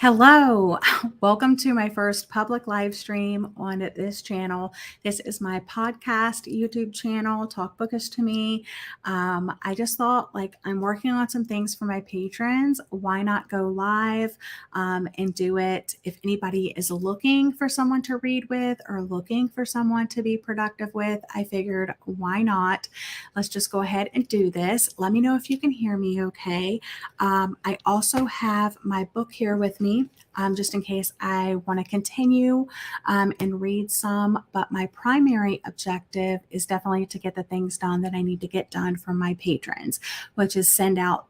Hello, welcome to my first public live stream on this channel. This is my podcast YouTube channel, Talk Bookish to Me. I just thought, like, I'm working on some things for my patrons. Why not go live and do it? If anybody is looking for someone to read with or looking for someone to be productive with, I figured, why not? Let's just go ahead and do this. Let me know if you can hear me okay. I also have my book here with me, just in case I want to continue and read some. But my primary objective is definitely to get the things done that I need to get done for my patrons, which is send out.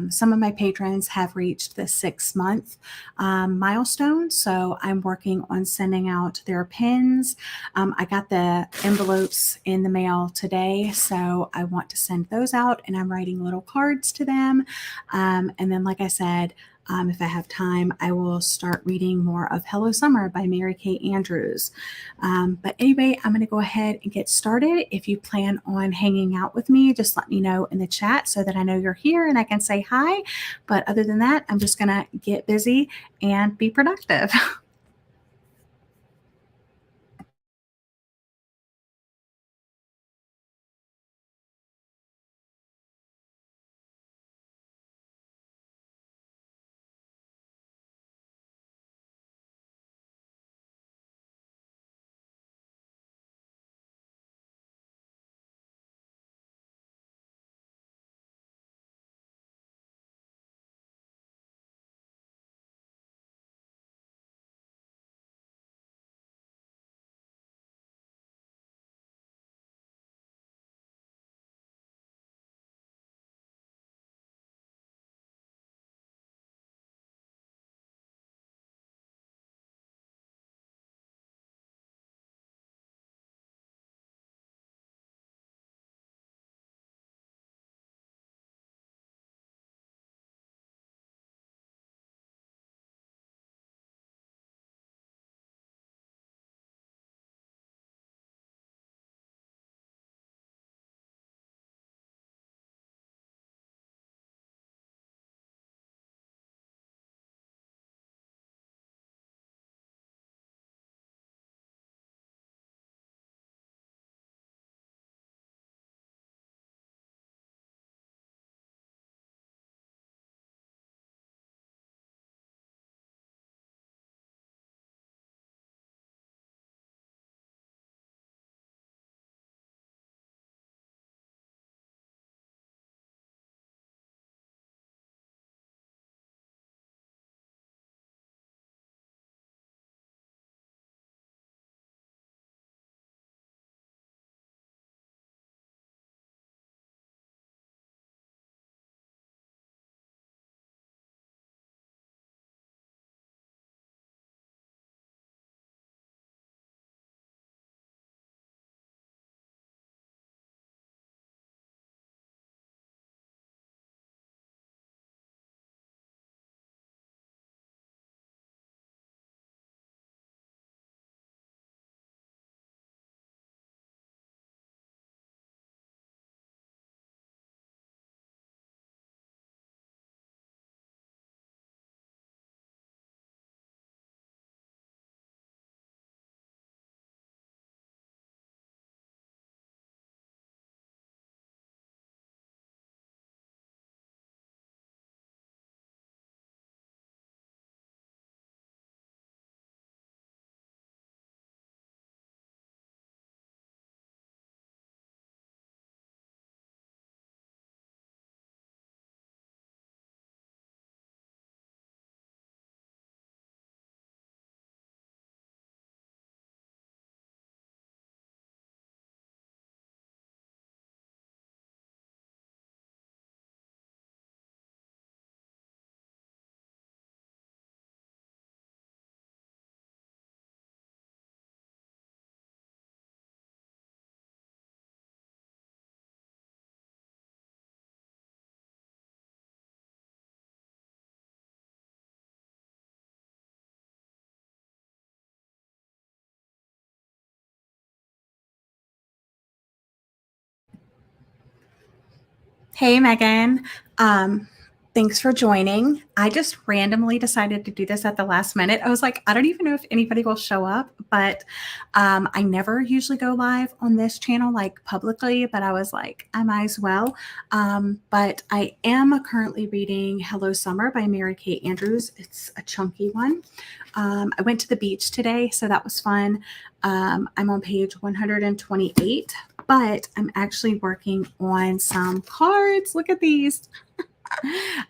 Some of my patrons have reached the 6-month milestone, so I'm working on sending out their pins. I got the envelopes in the mail today, so I want to send those out, and I'm writing little cards to them. And then, like I said, if I have time, I will start reading more of Hello Summer by Mary Kay Andrews. But anyway, I'm going to go ahead and get started. If you plan on hanging out with me, just let me know in the chat so that I know you're here and I can say hi. But other than that, I'm just going to get busy and be productive. Hey, Megan. Um, Thanks for joining. I just randomly decided to do this at the last minute. I was like, I don't even know if anybody will show up, but I never usually go live on this channel like publicly, but I was like, I might as well. But I am currently reading Hello Summer by Mary Kate Andrews. It's a chunky one. I went to the beach today, so that was fun. I'm on page 128, but I'm actually working on some cards. Look at these.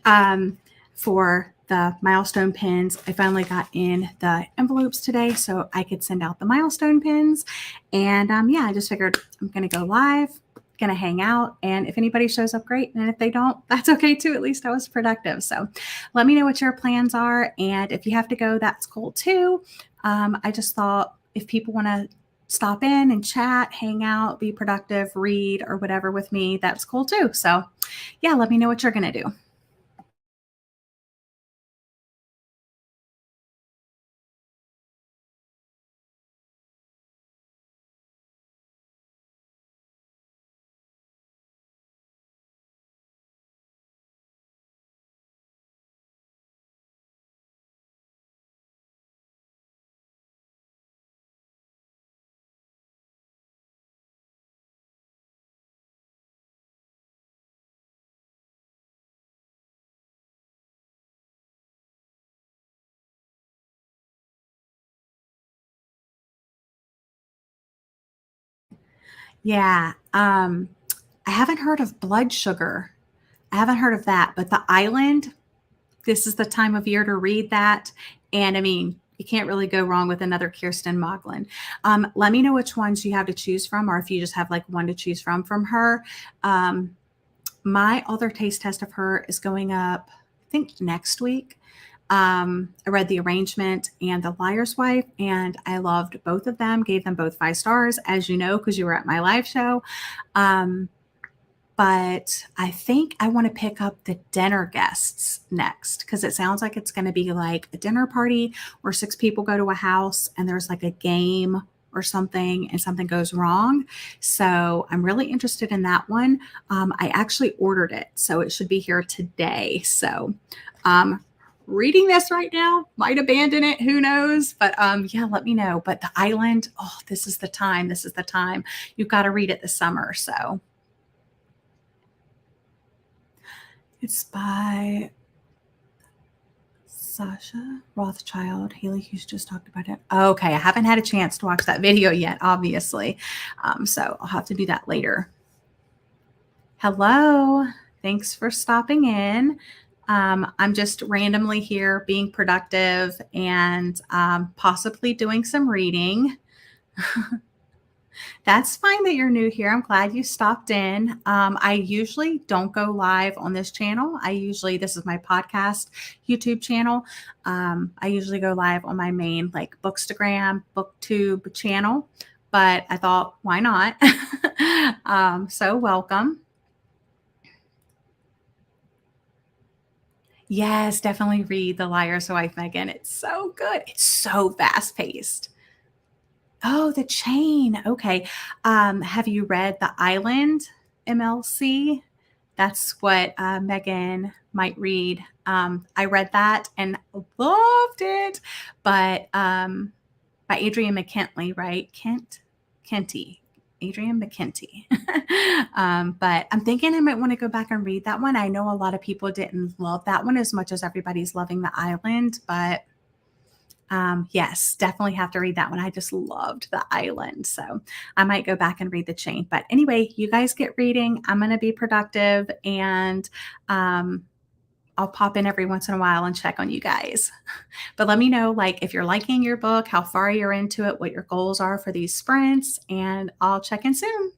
um, for the milestone pins. I finally got in the envelopes today so I could send out the milestone pins. And yeah, I just figured I'm going to go live, going to hang out. And if anybody shows up, great. And if they don't, that's okay too. At least I was productive. So let me know what your plans are. And if you have to go, that's cool too. I just thought if people want to stop in and chat, hang out, be productive, read, or whatever with me, that's cool too. So yeah, let me know what you're going to do. Yeah. I haven't heard of blood sugar. I haven't heard of that, but the island, this is the time of year to read that. And I mean, you can't really go wrong with another Kirsten Moglin. Let me know which ones you have to choose from, or if you just have like one to choose from her. Um, my other taste test of her is going up, I think, next week. I read The Arrangement and The Liar's Wife, and I loved both of them, gave them both 5 stars, as you know, because you were at my live show. Um, but I think I want to pick up The Dinner Guests next because it sounds like it's going to be like a dinner party where 6 people go to a house and there's like a game or something and something goes wrong. So I'm really interested in that one. I actually ordered it, so it should be here today. So reading this right now, might abandon it, who knows? But yeah, let me know. But The Island, oh, this is the time. This is the time. You've got to read it this summer. So it's by Sasha Rothschild. Haley Hughes just talked about it. Okay, I haven't had a chance to watch that video yet, obviously. So I'll have to do that later. Hello. Thanks for stopping in. I'm just randomly here being productive and possibly doing some reading. That's fine that you're new here. I'm glad you stopped in. I usually don't go live on this channel. This is my podcast YouTube channel. I usually go live on my main like Bookstagram, BookTube channel, but I thought, why not? So welcome. Yes, definitely read The Liar's Wife, Megan. It's so good. It's so fast paced. Oh, The Chain. Okay. Have you read The Island, MLC? That's what Megan might read. I read that and loved it, but by Adrian McKenty, right? Kenty. Adrian McKenty. But I'm thinking I might want to go back and read that one. I know a lot of people didn't love that one as much as everybody's loving The Island, but yes, definitely have to read that one. I just loved The Island. So I might go back and read The Chain. But anyway, you guys get reading. I'm going to be productive and I'll pop in every once in a while and check on you guys. But let me know like if you're liking your book, how far you're into it, what your goals are for these sprints, and I'll check in soon.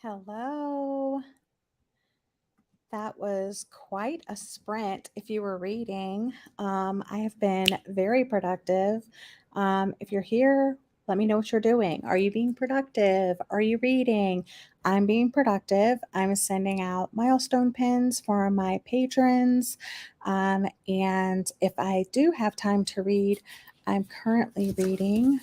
Hello. That was quite a sprint if you were reading. I have been very productive. If you're here, let me know what you're doing. Are you being productive? Are you reading? I'm being productive. I'm sending out milestone pins for my patrons. And if I do have time to read, I'm currently reading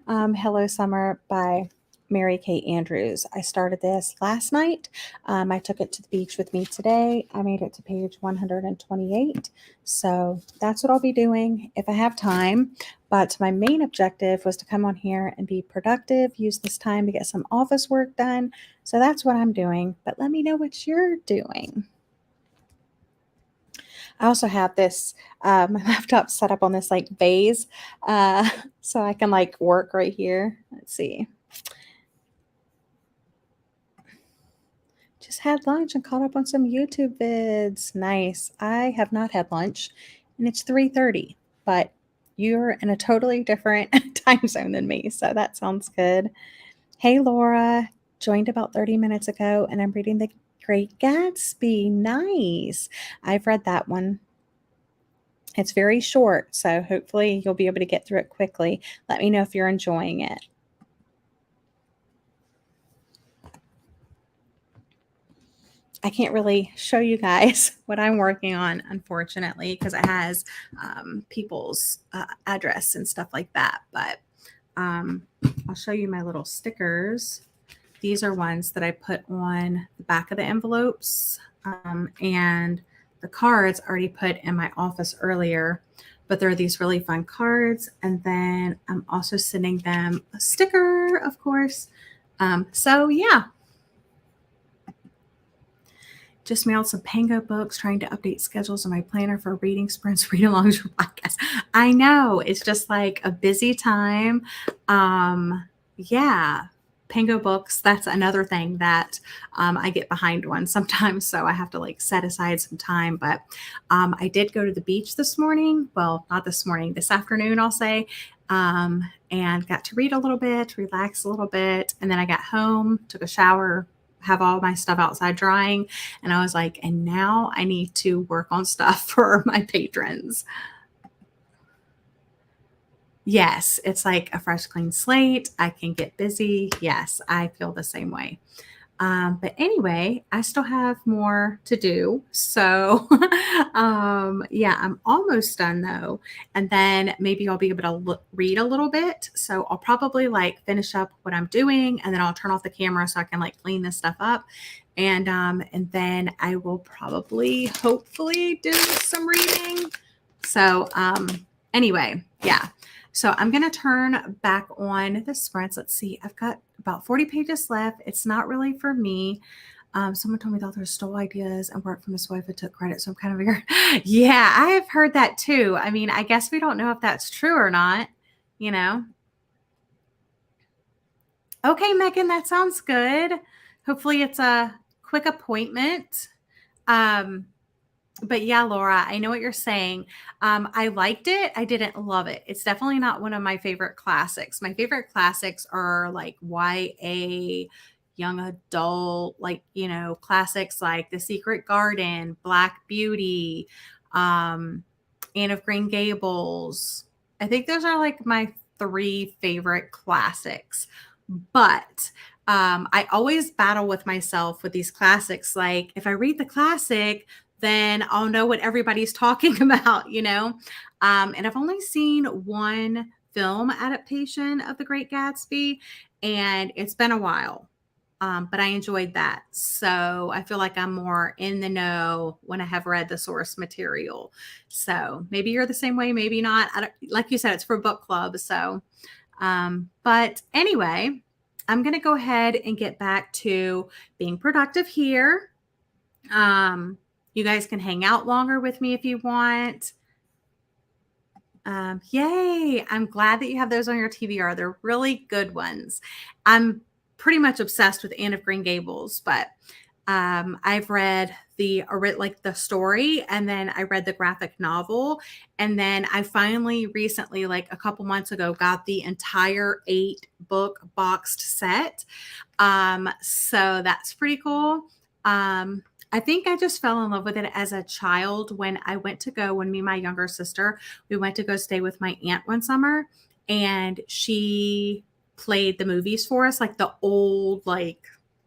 Hello Summer by Mary Kate Andrews. I started this last night. I took it to the beach with me today. I made it to page 128. So that's what I'll be doing if I have time. But my main objective was to come on here and be productive, use this time to get some office work done. So that's what I'm doing. But let me know what you're doing. I also have this my laptop set up on this like vase, so I can like work right here. Let's see. Just had lunch and caught up on some YouTube vids. Nice. I have not had lunch, and it's 3:30. But you're in a totally different time zone than me, so that sounds good. Hey, Laura, joined about 30 minutes ago, and I'm reading The Great Gatsby. Nice. I've read that one. It's very short, so hopefully you'll be able to get through it quickly. Let me know if you're enjoying it. I can't really show you guys what I'm working on, unfortunately, because it has people's address and stuff like that. But I'll show you my little stickers. These are ones that I put on the back of the envelopes, and the cards already put in my office earlier. But there are these really fun cards, and then I'm also sending them a sticker, of course. So yeah, just mailed some Pango books, trying to update schedules in my planner for reading sprints, read alongs for podcasts. I know it's just like a busy time. Yeah, Pango books. That's another thing that I get behind on sometimes, so I have to like set aside some time. But I did go to the beach this morning. Well, not this morning, this afternoon, I'll say. And got to read a little bit, relax a little bit, and then I got home, took a shower, have all my stuff outside drying. And I was like, and now I need to work on stuff for my patrons. Yes, it's like a fresh, clean slate. I can get busy. Yes, I feel the same way. But anyway, I still have more to do. So, yeah, I'm almost done though. And then maybe I'll be able to read a little bit. So I'll probably like finish up what I'm doing and then I'll turn off the camera so I can like clean this stuff up. And then I will probably hopefully do some reading. So, anyway, yeah. So I'm going to turn back on the sprints. Let's see. I've got about 40 pages left. It's not really for me. Someone told me the author stole ideas and worked from his wife and took credit. So I'm kind of weird. Yeah, I have heard that too. I mean, I guess we don't know if that's true or not, you know. Okay, Megan, that sounds good. Hopefully it's a quick appointment. But yeah, Laura, I know what you're saying. I liked it. I didn't love it. It's definitely not one of my favorite classics. My favorite classics are like YA, young adult, like, classics like The Secret Garden, Black Beauty, Anne of Green Gables. I think those are like my three favorite classics. But I always battle with myself with these classics. Like, if I read the classic, then I'll know what everybody's talking about. And I've only seen one film adaptation of The Great Gatsby, and it's been a while. But I enjoyed that. So I feel like I'm more in the know when I have read the source material. So maybe you're the same way, maybe not. Like you said, it's for book club. So, but anyway, I'm going to go ahead and get back to being productive here. You guys can hang out longer with me if you want. Yay. I'm glad that you have those on your TBR. They're really good ones. I'm pretty much obsessed with Anne of Green Gables, but I've read the story, and then I read the graphic novel, and then I finally recently, like a couple months ago, got the entire 8-book boxed set. So that's pretty cool. I think I just fell in love with it as a child when me and my younger sister, we went to go stay with my aunt one summer, and she played the movies for us, like the old, like,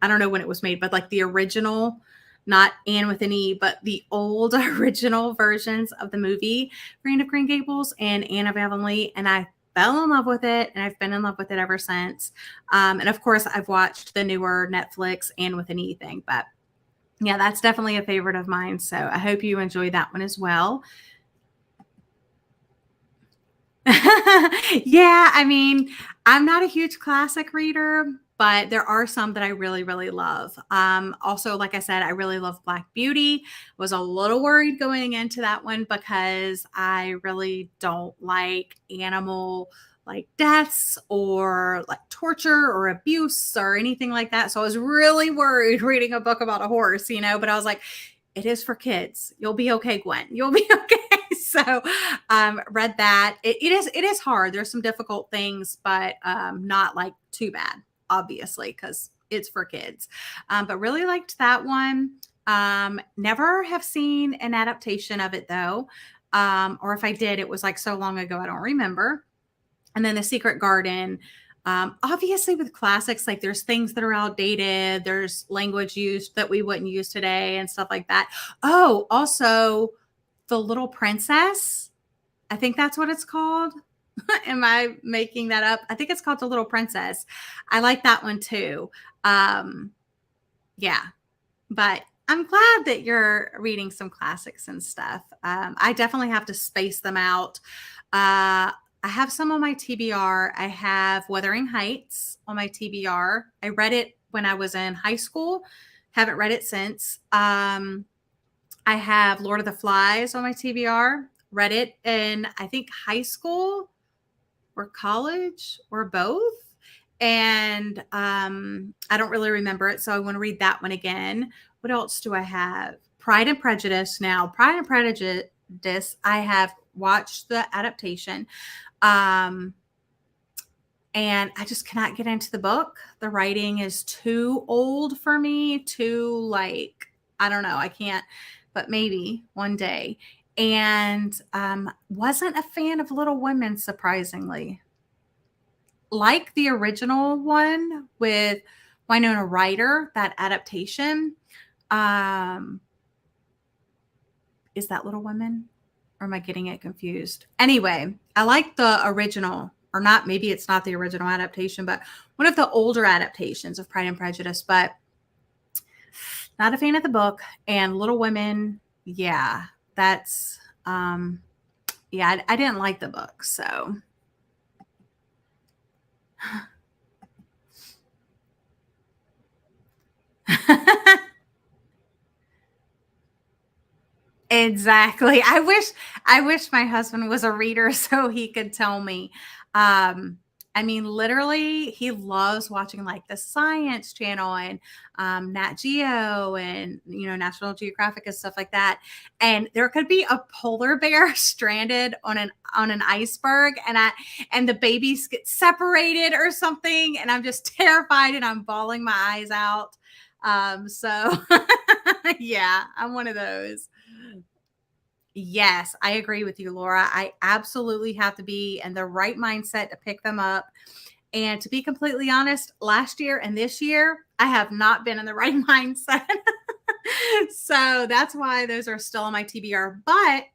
I don't know when it was made, but like the original, not Anne with an E, but the old original versions of the movie Anne of Green Gables and Anne of Avonlea. And I fell in love with it, and I've been in love with it ever since. And of course, I've watched the newer Netflix Anne with an E thing, but yeah, that's definitely a favorite of mine. So I hope you enjoy that one as well. Yeah, I mean, I'm not a huge classic reader, but there are some that I really, really love. Also, like I said, I really love Black Beauty. Was a little worried going into that one because I really don't like animal like deaths or like torture or abuse or anything like that. So I was really worried reading a book about a horse, but I was like, it is for kids. You'll be okay, Gwen. You'll be okay. So read that. It is hard. There's some difficult things, but not like too bad, obviously, because it's for kids. But really liked that one. Never have seen an adaptation of it though. Or if I did, it was like so long ago, I don't remember. And then The Secret Garden. Obviously with classics, like there's things that are outdated. There's language used that we wouldn't use today and stuff like that. Oh, also The Little Princess. I think that's what it's called. Am I making that up? I think it's called The Little Princess. I like that one too. Yeah, but I'm glad that you're reading some classics and stuff. I definitely have to space them out. I have some on my TBR. I have Wuthering Heights on my TBR. I read it when I was in high school. Haven't read it since. I have Lord of the Flies on my TBR. Read it in, I think, high school or college or both. And I don't really remember it, so I want to read that one again. What else do I have? Pride and Prejudice. Now, Pride and Prejudice, I have watched the adaptation. And I just cannot get into the book. The writing is too old for me, I don't know, I can't, but maybe one day. And wasn't a fan of Little Women, surprisingly. Like the original one with Winona Ryder, that adaptation. Um, is that Little Women? Or am I getting it confused? Anyway, I like the original, or not, maybe it's not the original adaptation, but one of the older adaptations of Pride and Prejudice, but not a fan of the book. And Little Women, yeah, that's, yeah, I didn't like the book. So, exactly. I wish my husband was a reader so he could tell me. Um, I mean, literally, he loves watching like the Science Channel and Nat Geo and National Geographic and stuff like that. And there could be a polar bear stranded on an iceberg, and the babies get separated or something, and I'm just terrified and I'm bawling my eyes out. So yeah, I'm one of those. Yes, I agree with you, Laura. I absolutely have to be in the right mindset to pick them up. And to be completely honest, last year and this year, I have not been in the right mindset. So that's why those are still on my TBR. But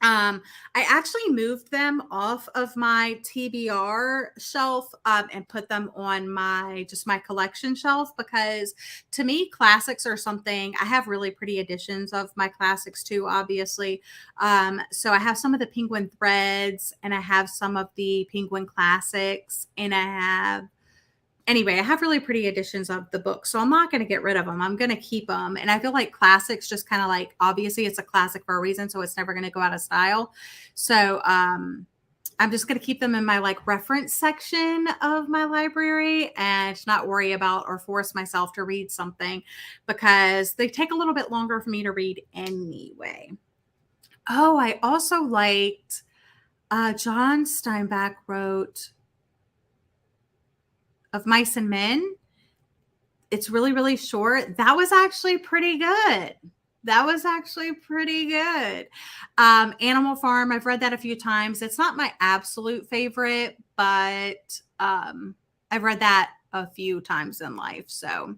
I actually moved them off of my TBR shelf and put them on my collection shelf, because to me classics are something. I have really pretty editions of my classics too, obviously. So I have some of the Penguin Threads, and I have some of the Penguin Classics, and I have really pretty editions of the book. So I'm not going to get rid of them. I'm going to keep them. And I feel like classics just kind of like, obviously it's a classic for a reason. So it's never going to go out of style. So I'm just going to keep them in my like reference section of my library and not worry about or force myself to read something, because they take a little bit longer for me to read anyway. Oh, I also liked John Steinbeck wrote Of Mice and Men. It's really, really short. That was actually pretty good. That was actually pretty good. Animal Farm, I've read that a few times. It's not my absolute favorite, but I've read that a few times in life. So,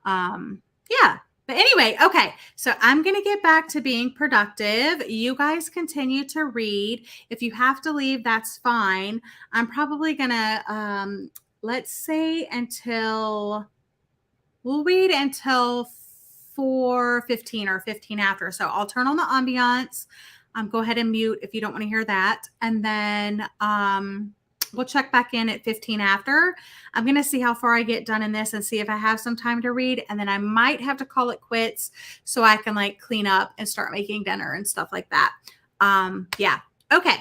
yeah. But anyway, okay. So I'm going to get back to being productive. You guys continue to read. If you have to leave, that's fine. I'm probably going to, let's say until we'll read until 4:15 or 15 after. So I'll turn on the ambiance. Go ahead and mute if you don't want to hear that. And then we'll check back in at 15 after. I'm going to see how far I get done in this and see if I have some time to read. And then I might have to call it quits so I can like clean up and start making dinner and stuff like that. Yeah. Okay.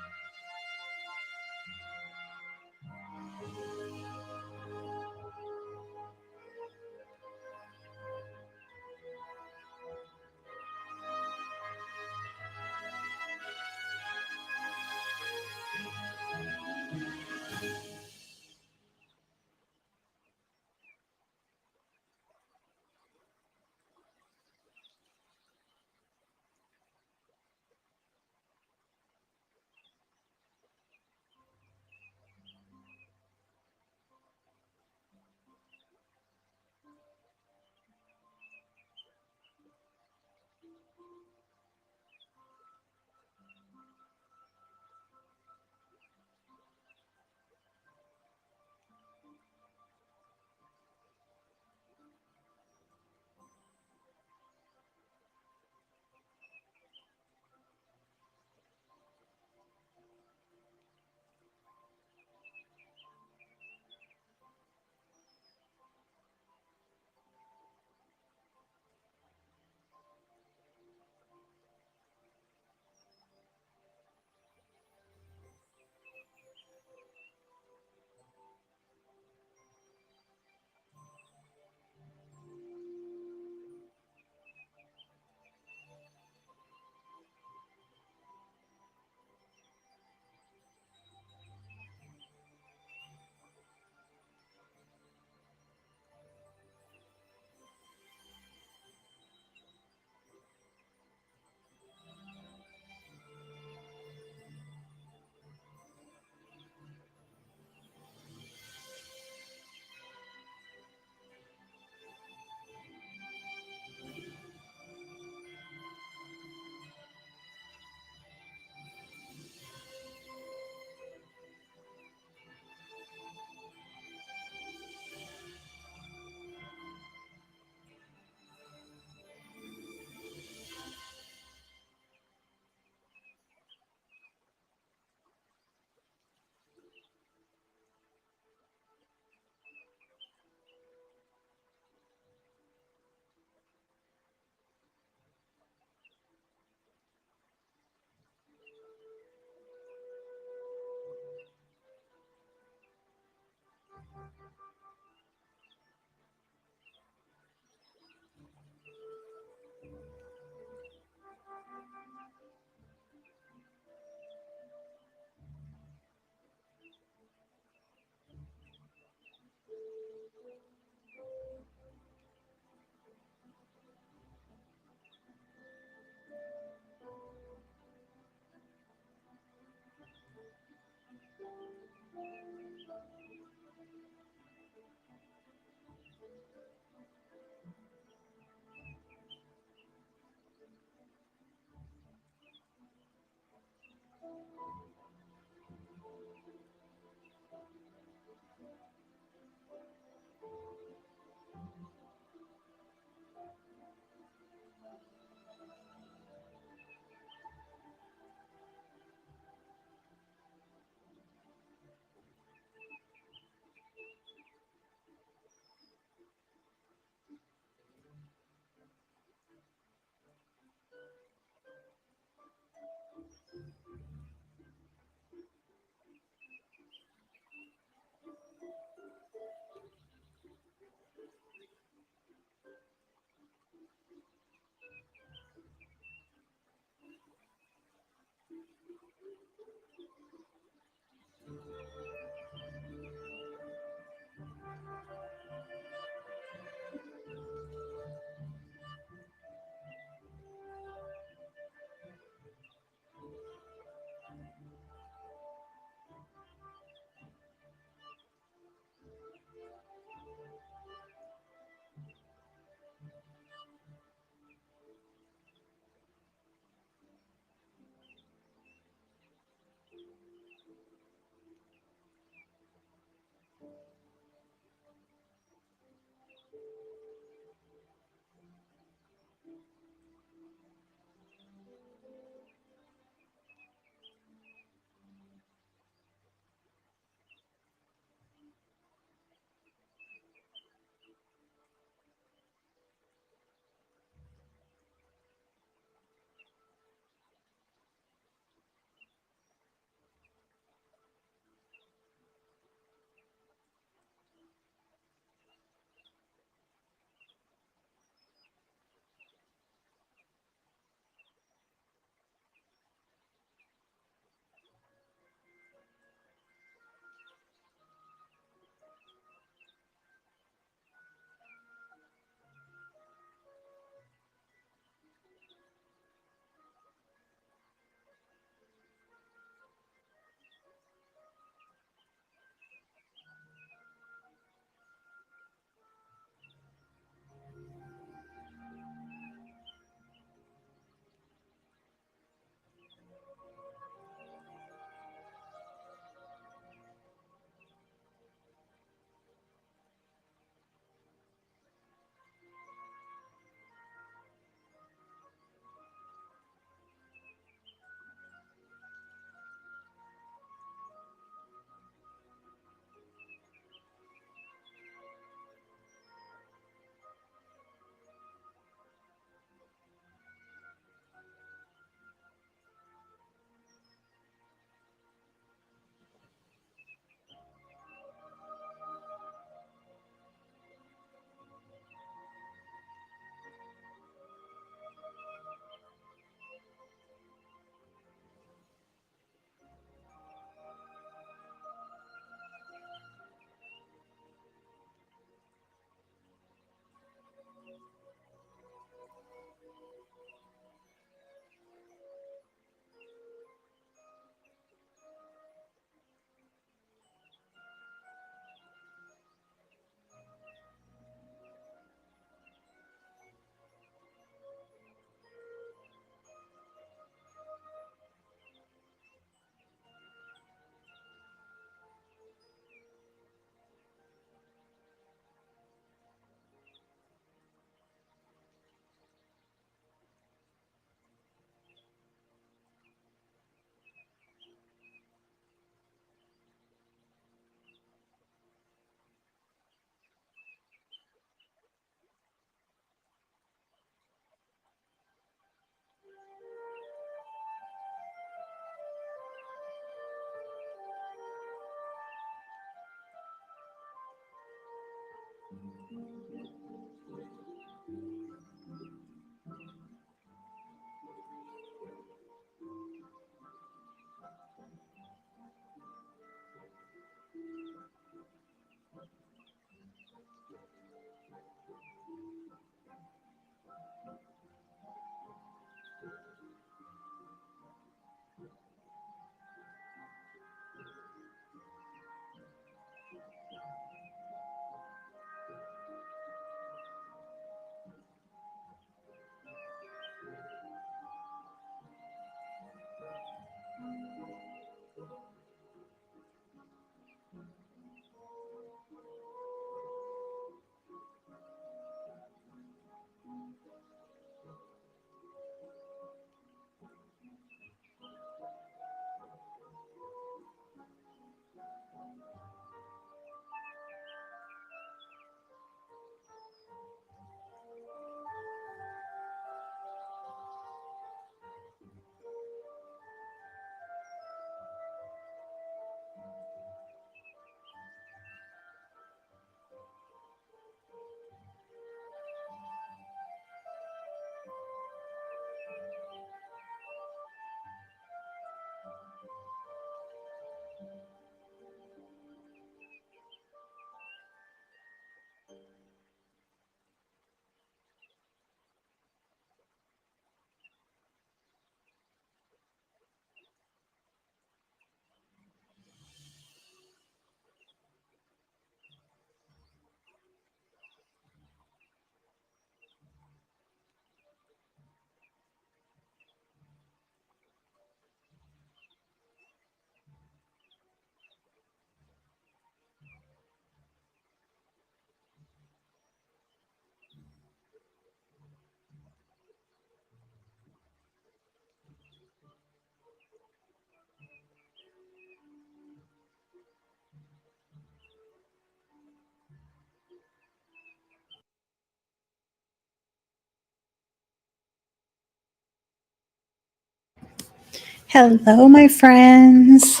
Hello, my friends.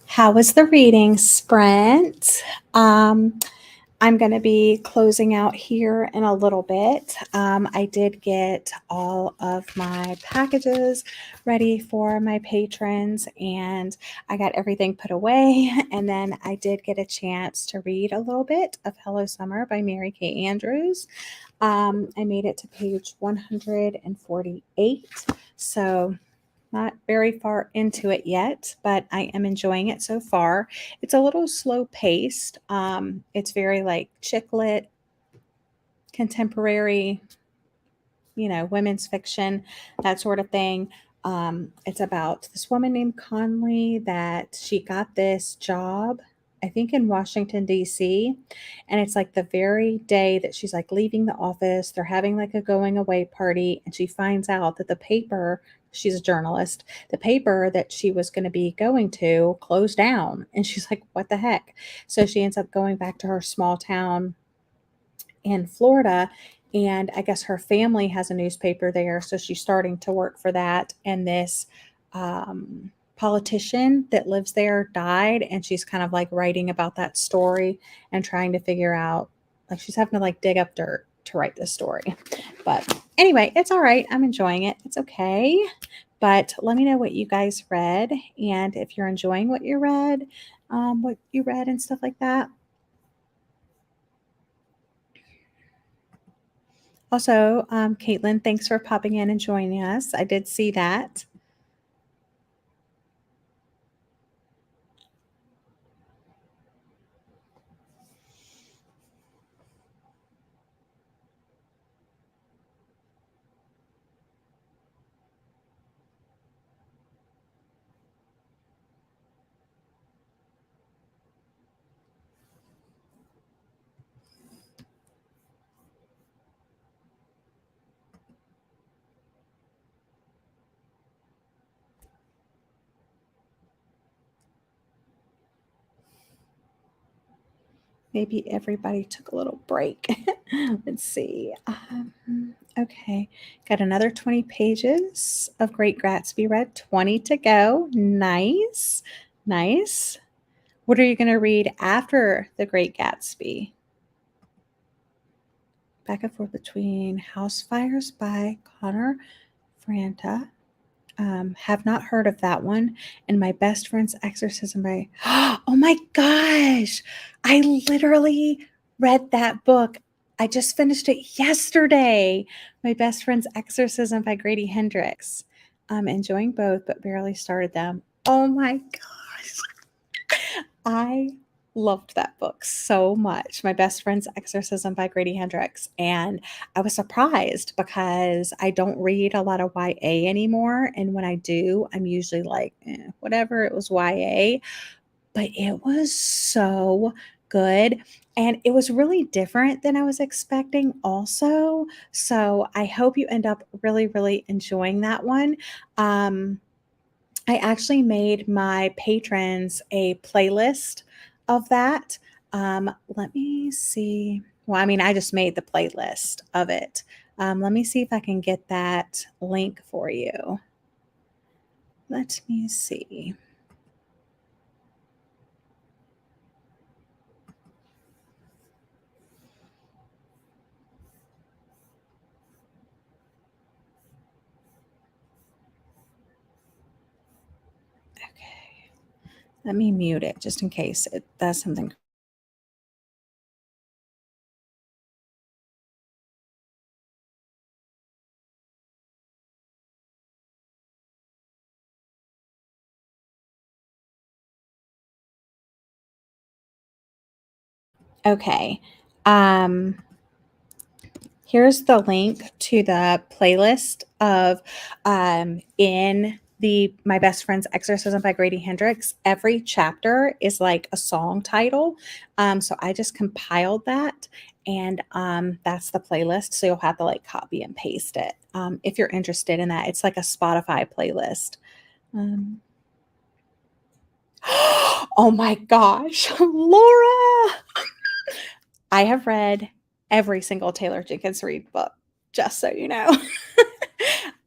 How was the reading sprint? I'm going to be closing out here in a little bit. I did get all of my packages ready for my patrons, and I got everything put away. And then I did get a chance to read a little bit of Hello Summer by Mary Kay Andrews. I made it to page 148. So not very far into it yet, but I am enjoying it so far. It's a little slow paced. It's very like chick lit, contemporary, women's fiction, that sort of thing. It's about this woman named Conley that she got this job, I think in Washington, D.C. And it's like the very day that she's like leaving the office, they're having like a going away party. And she finds out that the paper, she's a journalist, the paper that she was going to be going to closed down. And she's like, what the heck? So she ends up going back to her small town in Florida. And I guess her family has a newspaper there. So she's starting to work for that. And this politician that lives there died. And she's kind of like writing about that story and trying to figure out, like, she's having to like dig up dirt to write this story. But anyway, it's all right. I'm enjoying it. It's okay. But let me know what you guys read. And if you're enjoying what you read and stuff like that. Also, Caitlin, thanks for popping in and joining us. I did see that. Maybe everybody took a little break. Let's see. Okay, got another 20 pages of Great Gatsby read, 20 to go. Nice, nice. What are you going to read after The Great Gatsby? Back and forth between House Fires by Connor Franta. Have not heard of that one. And My Best Friend's Exorcism by, oh my gosh, I literally read that book. I just finished it yesterday. My Best Friend's Exorcism by Grady Hendrix. I'm enjoying both, but barely started them. Oh my gosh. I loved that book so much. My Best Friend's Exorcism by Grady Hendrix. And I was surprised because I don't read a lot of YA anymore. And when I do, I'm usually like, whatever, it was YA. But it was so good. And it was really different than I was expecting, also. So I hope you end up really, really enjoying that one. I actually made my patrons a playlist of that. Let me see. Well, I mean, I just made the playlist of it. Let me see if I can get that link for you. Let me see. Okay. Let me mute it just in case it does something. Okay. Um, Here's the link to the playlist of in the My Best Friend's Exorcism by Grady Hendrix. Every chapter is like a song title. So I just compiled that, and that's the playlist. So you'll have to like copy and paste it if you're interested in that. It's like a Spotify playlist. Um, oh my gosh, Laura! I have read every single Taylor Jenkins Reid book, just so you know.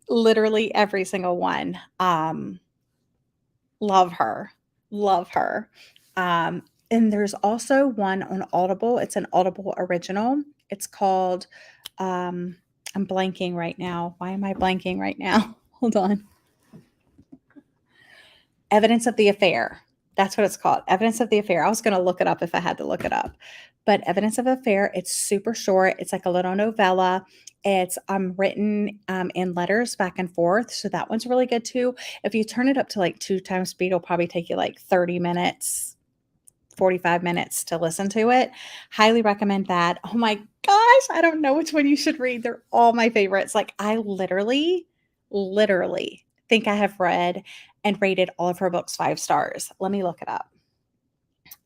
Literally every single one. Love her. Love her. And there's also one on Audible. It's an Audible original. It's called, um, I'm blanking right now. Why am I blanking right now? Hold on. Evidence of the Affair. That's what it's called. Evidence of the Affair. I was going to look it up if I had to look it up. But Evidence of Affair, it's super short. It's like a little novella. It's written in letters back and forth. So that one's really good too. If you turn it up to like 2 times speed, it'll probably take you like 30 minutes, 45 minutes to listen to it. Highly recommend that. Oh my gosh, I don't know which one you should read. They're all my favorites. Like I literally think I have read and rated all of her books 5 stars. Let me look it up.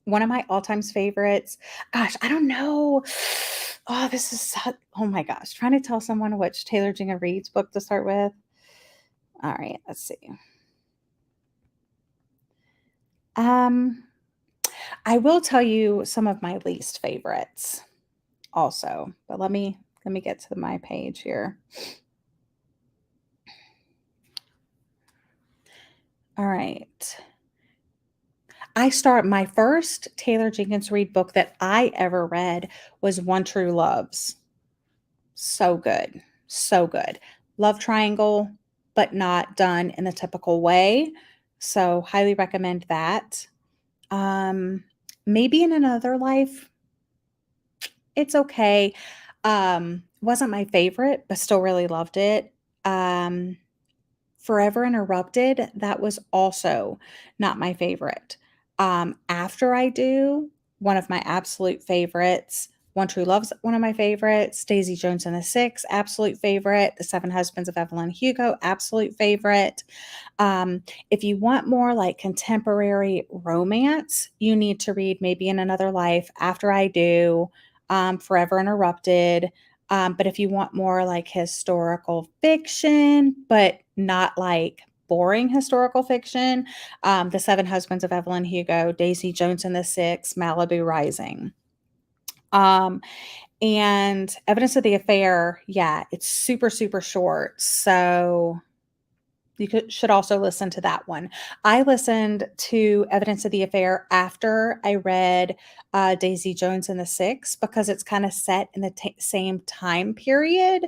One of my all-time favorites. Gosh, I don't know. Oh, this is oh my gosh. Trying to tell someone which Taylor Jenkins Reid's book to start with. All right, let's see. Um, I will tell you some of my least favorites also, but let me get to my page here. All right. I start my first Taylor Jenkins Reid book that I ever read was One True Loves. So good. So good. Love triangle, but not done in the typical way. So highly recommend that. Um, Maybe in Another Life, it's okay. Wasn't my favorite, but still really loved it. Um, Forever Interrupted, that was also not my favorite. After I Do, one of my absolute favorites. One True Love's one of my favorites. Daisy Jones and the Six, absolute favorite. The Seven Husbands of Evelyn Hugo, absolute favorite. If you want more like contemporary romance, you need to read Maybe in Another Life, After I Do, Forever Interrupted. But if you want more like historical fiction, but not like boring historical fiction, The Seven Husbands of Evelyn Hugo, Daisy Jones and the Six, Malibu Rising. Um, and Evidence of the Affair, yeah, it's super, super short. So should also listen to that one. I listened to Evidence of the Affair after I read Daisy Jones and the Six because it's kind of set in the same time period.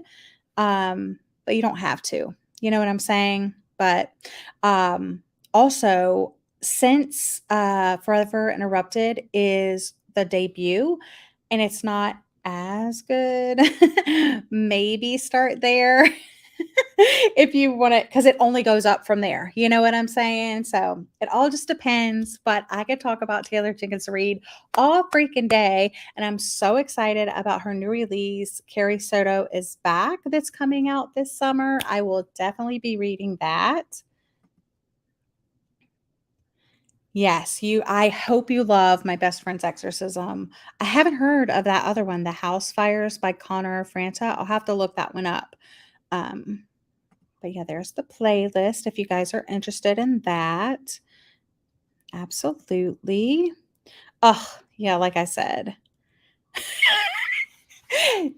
But you don't have to. You know what I'm saying? But um, also, since Forever Interrupted is the debut and it's not as good, maybe start there. If you want it, because it only goes up from there. You know what I'm saying? So it all just depends. But I could talk about Taylor Jenkins Reid all freaking day. And I'm so excited about her new release. Carrie Soto is back, that's coming out this summer. I will definitely be reading that. Yes, I hope you love My Best Friend's Exorcism. I haven't heard of that other one, The House Fires by Connor Franta. I'll have to look that one up. Um, But yeah, there's the playlist if you guys are interested in that. Absolutely. Oh, yeah, like I said.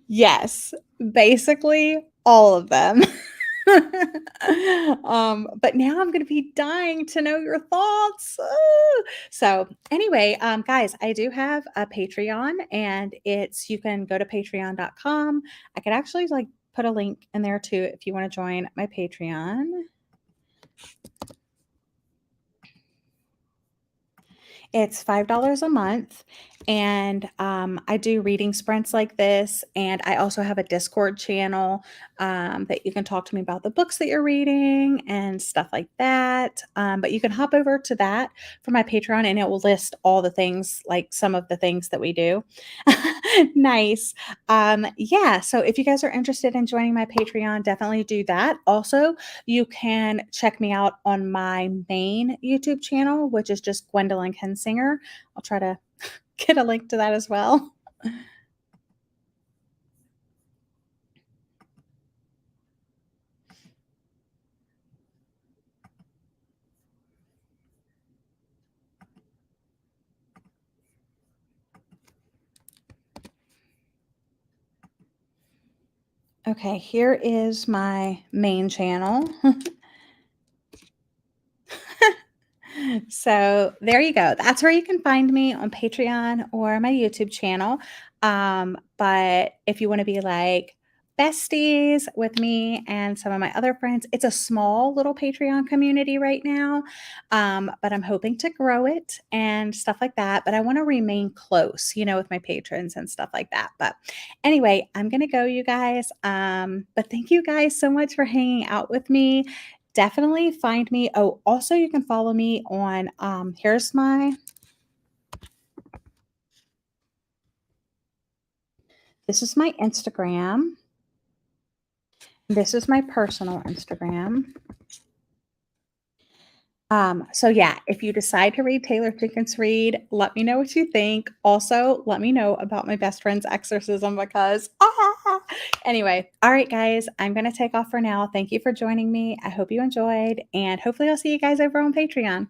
Yes, basically all of them. But now I'm gonna be dying to know your thoughts. So anyway, guys, I do have a Patreon and you can go to patreon.com. I could actually like put a link in there too if you want to join my Patreon. It's $5 a month, and I do reading sprints like this, and I also have a Discord channel that you can talk to me about the books that you're reading and stuff like that. But you can hop over to that for my Patreon, and it will list all the things, like some of the things that we do. Nice. Yeah, so if you guys are interested in joining my Patreon, definitely do that. Also, you can check me out on my main YouTube channel, which is just Gwendolyn Kinsinger. I'll try to get a link to that as well. Okay, here is my main channel. So there you go. That's where you can find me on Patreon or my YouTube channel. But if you want to be like besties with me and some of my other friends, it's a small little Patreon community right now. But I'm hoping to grow it and stuff like that. But I want to remain close, with my patrons and stuff like that. But anyway, I'm gonna go, you guys. But thank you guys so much for hanging out with me. Definitely find me. Oh, also you can follow me on this is my Instagram. This is my personal Instagram. So yeah, if you decide to read Taylor Jenkins Reid, let me know what you think. Also, let me know about My Best Friend's Exorcism because anyway, all right guys, I'm gonna take off for now. Thank you for joining me. I hope you enjoyed, and hopefully I'll see you guys over on Patreon.